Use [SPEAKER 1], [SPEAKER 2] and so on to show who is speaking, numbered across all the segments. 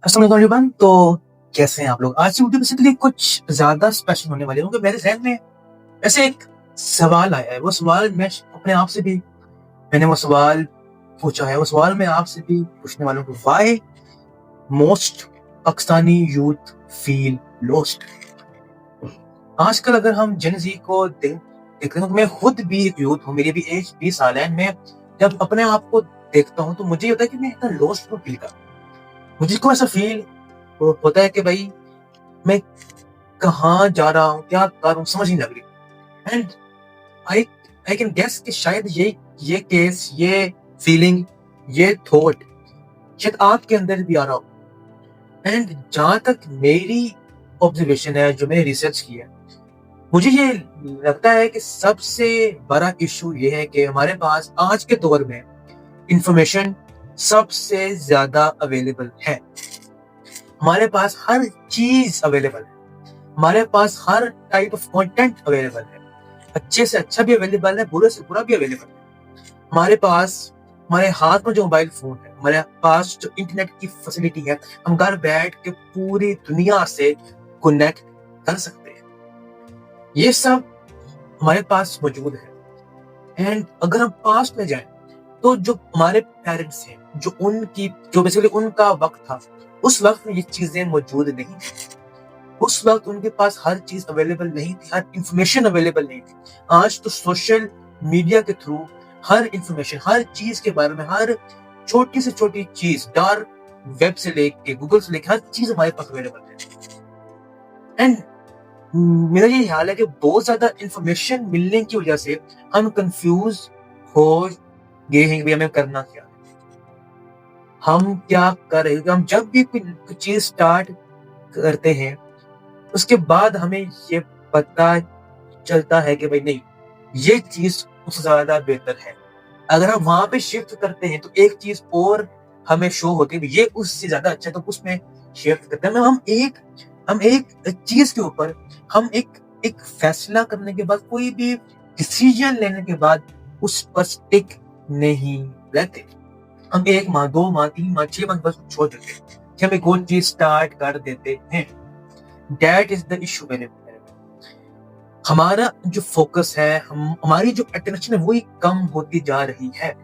[SPEAKER 1] अस्सलाम वालेकुम एवरीवन। तो कैसे हैं आप लोग? आज की वीडियो बेसिकली कुछ ज़्यादा स्पेशल होने वाली है क्योंकि मेरे ज़हन में ऐसे एक सवाल आया है। वो सवाल मैं अपने आप से भी मैंने वो सवाल पूछा है। वो सवाल मैं आपसे भी पूछने वाला हूँ, why most Pakistani youth feel lost. आजकल अगर हम जेन ज़ी को देखते हैं तो मैं खुद भी एक यूथ हूँ, मेरी भी एज 20 साल है। मैं जब अपने आप को देखता हूँ तो मुझे ये होता है कि मैं इतना लॉस्ट क्यों फील कर रहा हूँ। मुझे क्यों ऐसा फील होता है कि भाई मैं कहाँ जा रहा हूँ, क्या कर रहा हूँ, समझ नहीं लग रही। And I I can guess कि शायद ये केस, ये फीलिंग, ये थॉट शायद आपके अंदर भी आ रहा हो। एंड जहाँ तक मेरी ऑब्जर्वेशन है, जो मैंने रिसर्च की है, मुझे ये लगता है कि सबसे बड़ा इशू ये है कि हमारे पास आज के दौर में इंफॉर्मेशन सबसे ज्यादा अवेलेबल है। हमारे पास हर चीज अवेलेबल है, हमारे पास हर टाइप ऑफ कंटेंट अवेलेबल है, अच्छे से अच्छा भी अवेलेबल है, बुरे से बुरा भी अवेलेबल है। हमारे पास, हमारे हाथ में जो मोबाइल फोन है, हमारे पास जो इंटरनेट की फैसिलिटी है, हम घर बैठ के पूरी दुनिया से कनेक्ट कर सकते हैं। ये सब हमारे पास मौजूद है। एंड अगर हम पास्ट में जाएं तो जो हमारे पेरेंट्स हैं, जो बेसिकली उनका वक्त था, उस वक्त में ये चीजें मौजूद नहीं थी। उस वक्त उनके पास हर चीज अवेलेबल नहीं थी, हर इंफॉर्मेशन अवेलेबल नहीं थी। आज तो सोशल मीडिया के थ्रू हर इंफॉर्मेशन, हर चीज के बारे में, हर छोटी से छोटी चीज, डार्क वेब से लेके गूगल से लेके हर चीज हमारे पास अवेलेबल है। एंड मेरा ये ख्याल है कि बहुत ज्यादा इंफॉर्मेशन मिलने की वजह से हम कंफ्यूज हो गए हैं कि भाई हमें करना क्या है, हम क्या कर रहे हैं। हम जब भी कोई चीज स्टार्ट करते हैं उसके बाद हमें ये पता चलता है कि भाई नहीं, ये चीज उससे ज्यादा बेहतर है। अगर हम वहां पे शिफ्ट करते हैं तो एक चीज और हमें शो होती है, ये उससे ज्यादा अच्छा है, तो उसमें शिफ्ट करते हैं। हम एक चीज के ऊपर हम एक फैसला करने के बाद, कोई भी डिसीजन लेने के बाद उस पर स्टिक नहीं रहते। हम 1 माह, 2 माह, 3 माह, 6 माह बस छोड़ देते हैं कि हम एक और चीज स्टार्ट कर देते हैं। That is the issue. मैंने हमारा जो फोकस है, हमारी जो अटेंशन है, वही कम होती जा रही है।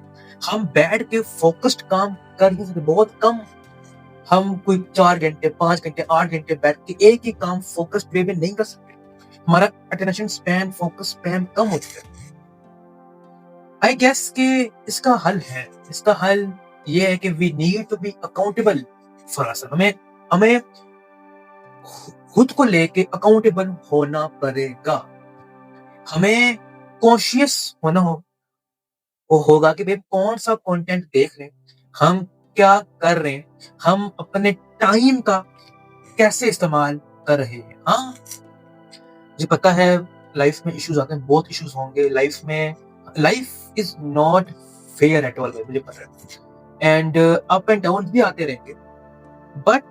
[SPEAKER 1] हम बैठ के फोकस्ड काम कर नहीं सकते, बहुत कम। हम कोई 4 घंटे, 5 घंटे, 8 घंटे बैठ के एक ही काम फोकस्ड वे में नहीं कर सकते। हमारा अटेंशन स्पैन, फोकस स्पैन कम हो चुका है। आई गेस कि इसका हल है। इसका हल ये है कि we need to be accountable for ourself. हमें खुद को लेके अकाउंटेबल होना पड़ेगा। हमें कॉन्शियस होगा कि भाई कौन सा कंटेंट देख रहे हैं, हम क्या कर रहे हैं, हम अपने टाइम का कैसे इस्तेमाल कर रहे हैं। हाँ, मुझे पता है लाइफ में इश्यूज आते हैं, बहुत इश्यूज होंगे लाइफ में। Life is not fair at all, मुझे पता है। एंड अप एंड डाउन भी आते रहेंगे, but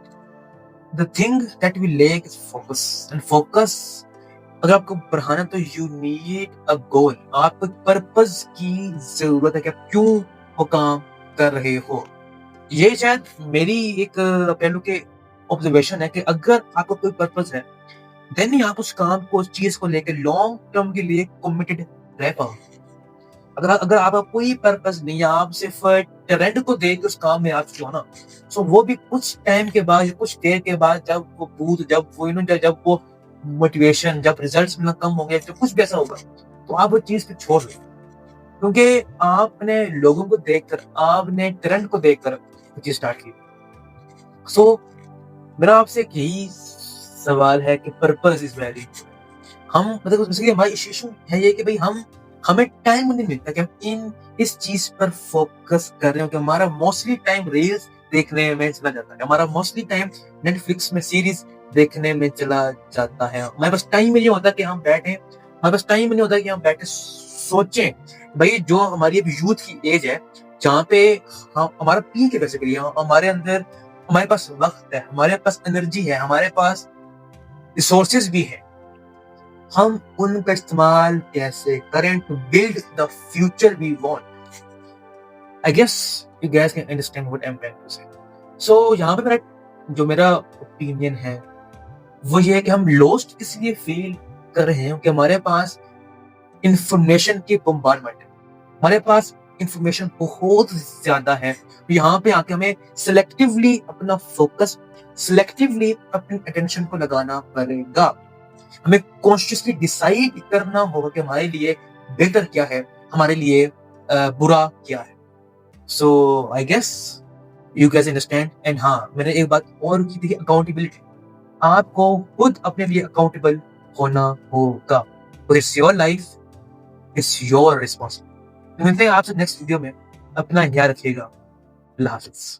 [SPEAKER 1] the thing that we lack is focus. And focus अगर आपको बढ़ाना तो यू नीड अ गोल। आपको पर्पस की जरूरत है कि आप क्यों वो काम कर रहे हो। ये शायद मेरी एक कह लो कि ऑब्जर्वेशन है कि अगर आपको कोई पर्पस है, देन ही आप उस काम को, उस चीज को लेकर लॉन्ग टर्म के लिए कमिटेड रह पाओ। अगर अगर आपका कोई पर्पस नहीं है, आप सिर्फ ट्रेंड को देख के उस काम में आप जो ना, सो वो भी कुछ टाइम के बाद, कुछ देर के बाद, जब वो बूथ, जब वो जब वो मोटिवेशन, जब रिजल्ट्स मिलना कम हो गया, तो कुछ भी ऐसा होगा तो आप वो चीज को छोड़ दो, क्योंकि आपने लोगों को देखकर, आपने ट्रेंड को देखकर वो चीज स्टार्ट की। सो मेरा आपसे एक यही सवाल है कि पर्पस इज वेरी, हम मतलब बेसिकली हमारी इशू है ये कि भाई हमें टाइम नहीं मिलता कि हम इस चीज पर फोकस कर रहे हो, कि हमारा मोस्टली टाइम रील्स देखने में चला जाता है, हमारा मोस्टली टाइम नेटफ्लिक्स में सीरीज देखने में चला जाता है। हमारे पास टाइम नहीं होता कि हम बैठे, हमारे पास टाइम नहीं होता कि हम बैठे सोचें। भाई जो हमारी अभी यूथ की एज है, जहाँ पे हमारा पीक है बेसिकली, हमारे अंदर, हमारे पास वक्त है, हमारे पास एनर्जी है, हमारे पास रिसोर्सेज भी है, हम उनका इस्तेमाल कैसे करें to build the future we want. I guess you guys can understand what I am trying to say. So यहाँ पे मेरा جو میرا اوپینین ہے وہ یہ ہے کہ ہم لوسٹ اس لیے فیل کر رہے ہیں کہ ہمارے پاس انفارمیشن کی بمبارڈمنٹ ہے، ہمارے پاس انفارمیشن بہت زیادہ ہے. یہاں پہ آ کے ہمیں سلیکٹیولی اپنا فوکس، سلیکٹیولی اپنی اٹینشن کو لگانا پڑے گا. ہمیں کانشیسلی ڈیسائیڈ کرنا ہوگا کہ ہمارے لیے بہتر کیا ہے، ہمارے لیے برا کیا ہے. So I guess you guess understand. And ہاں میں نے ایک بات اور کی تھی، اکاؤنٹیبلٹی. آپ کو خود اپنے لیے اکاؤنٹیبل ہونا ہوگا. It's your life, it's your responsibility. ملتے ہیں آپ سے نیکسٹ ویڈیو میں. اپنا خیال رکھیے گا. اللہ حافظ.